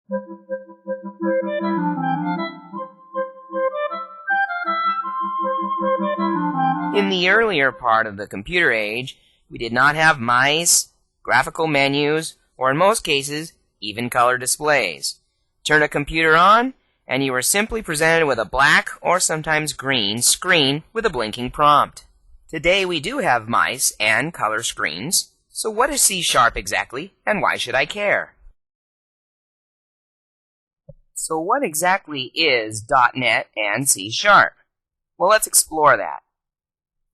In the earlier part of the computer age, we did not have mice, graphical menus, or in most cases, even color displays. Turn a computer on, and you were simply presented with a black or sometimes green screen with a blinking prompt. Today we do have mice and color screens, so what is C# exactly, and why should I care? So what exactly is .NET and C#? Well, let's explore that.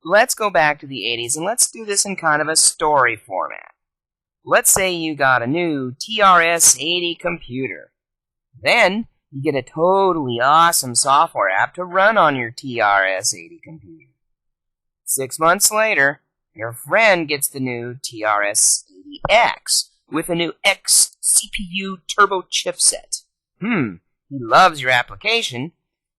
Let's go back to the 80s and let's do this in kind of a story format. Let's say you got a new TRS-80 computer. Then you get a totally awesome software app to run on your TRS-80 computer. 6 months later, your friend gets the new TRS-80X with a new X CPU turbo chipset. He loves your application.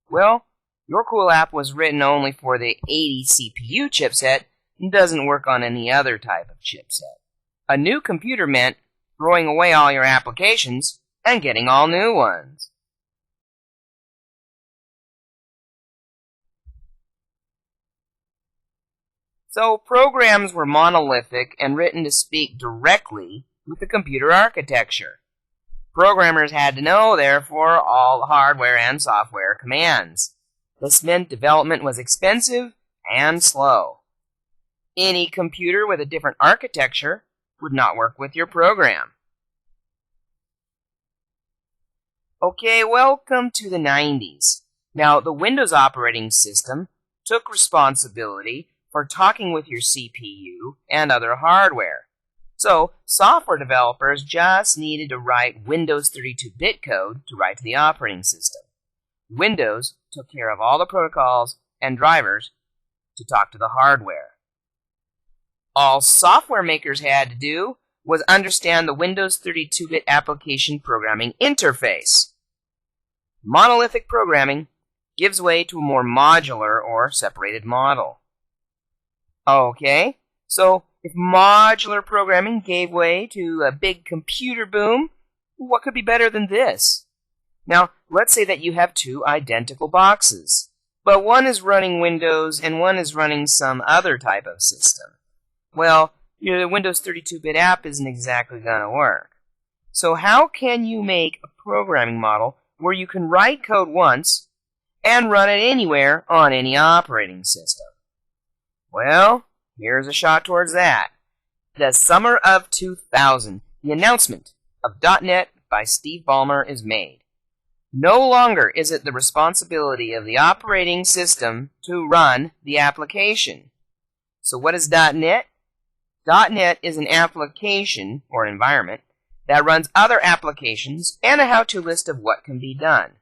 Well, your cool app was written only for the 80 CPU chipset and doesn't work on any other type of chipset. A new computer meant throwing away all your applications and getting all new ones. So programs were monolithic and written to speak directly with the computer architecture. Programmers had to know, therefore, all the hardware and software commands. This meant development was expensive and slow. Any computer with a different architecture would not work with your program. Okay, welcome to the 90s. Now, the Windows operating system took responsibility for talking with your CPU and other hardware. So, software developers just needed to write Windows 32-bit code to write to the operating system. Windows took care of all the protocols and drivers to talk to the hardware. All software makers had to do was understand the Windows 32-bit application programming interface. Monolithic programming gives way to a more modular or separated model. Okay, so if modular programming gave way to a big computer boom, what could be better than this? Now, let's say that you have two identical boxes, but one is running Windows and one is running some other type of system. Well, your Windows 32-bit app isn't exactly going to work. So how can you make a programming model where you can write code once and run it anywhere on any operating system? Well, here's a shot towards that. The summer of 2000, the announcement of .NET by Steve Ballmer is made. No longer is it the responsibility of the operating system to run the application. So what is .NET? .NET is an application, or environment, that runs other applications and a how-to list of what can be done.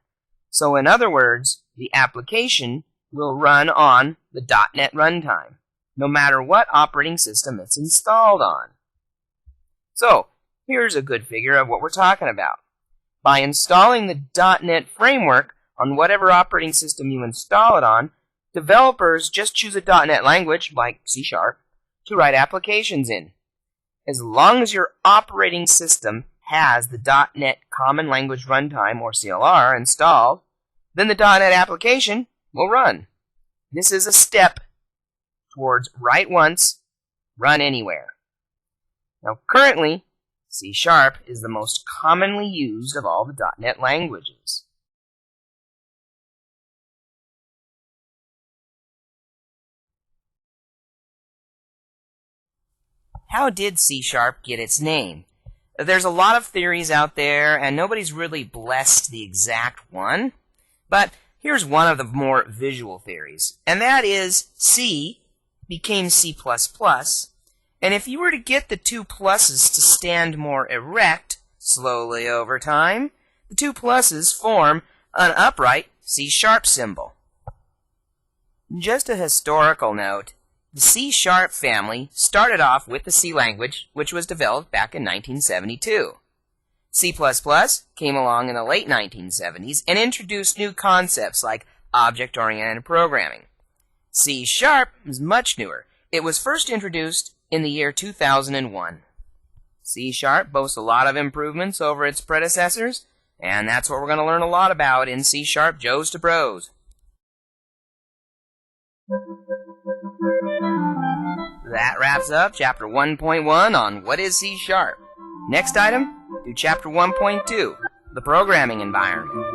So in other words, the application will run on the .NET runtime, no matter what operating system it's installed on. So, here's a good figure of what we're talking about. By installing the .NET framework on whatever operating system you install it on, developers just choose a .NET language, like C#, to write applications in. As long as your operating system has the .NET Common Language Runtime, or CLR, installed, then the .NET application will run. This is a step towards write once, run anywhere. Now currently, C# is the most commonly used of all the .NET languages. How did C# get its name? There's a lot of theories out there, and nobody's really blessed the exact one. But here's one of the more visual theories, and that is C became C++, and if you were to get the two pluses to stand more erect slowly over time, the two pluses form an upright C# symbol. Just a historical note, the C# family started off with the C language, which was developed back in 1972. C++ came along in the late 1970s and introduced new concepts like object-oriented programming. C# is much newer. It was first introduced in the year 2001. C# boasts a lot of improvements over its predecessors, And that's what we're going to learn a lot about in C# Joes to Bros. That wraps up Chapter 1.1 on what is C#. Next item, do Chapter 1.2, the programming environment.